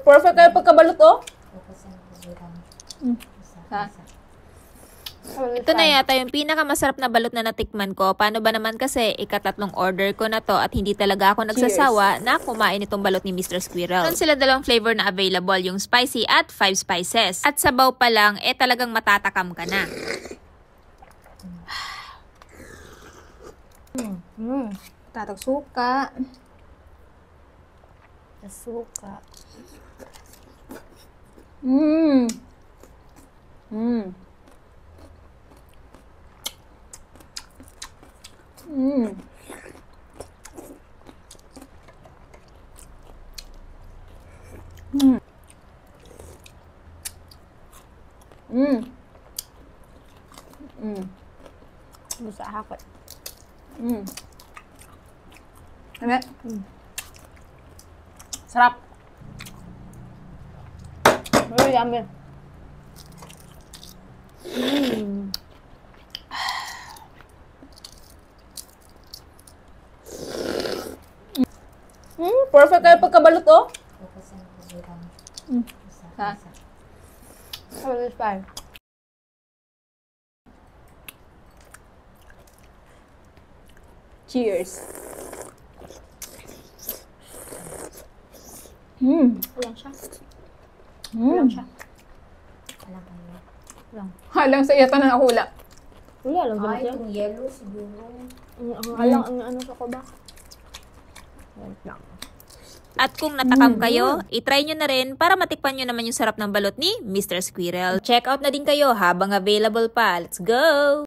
Perfect kayo pagkabalot, oh. Ha? Ito na yata yung pinakamasarap na balot na natikman ko. Paano ba naman kasi ikatatlong order ko na to at hindi talaga ako nagsasawa na kumain itong balot ni Mr. Squirrel. Meron sila dalawang flavor na available, yung spicy at 5 spices. At sabaw pa lang, talagang matatakam ka na. Tatag suka. Suka. Busa hakot. Ano? Sarap. Very yummy. Perfect kayo pagkabalot, oh. Ha? This fine. Cheers. Walang siya. Walang siya. Halang sa iyo na nakula. Wala lang ba siya? Yung yellow siguro. Ang ano sa ko ba? At kung natakam kayo, itry nyo na rin para matikpan nyo naman yung sarap ng balot ni Mr. Squirrel. Check out na din kayo habang available pa. Let's go!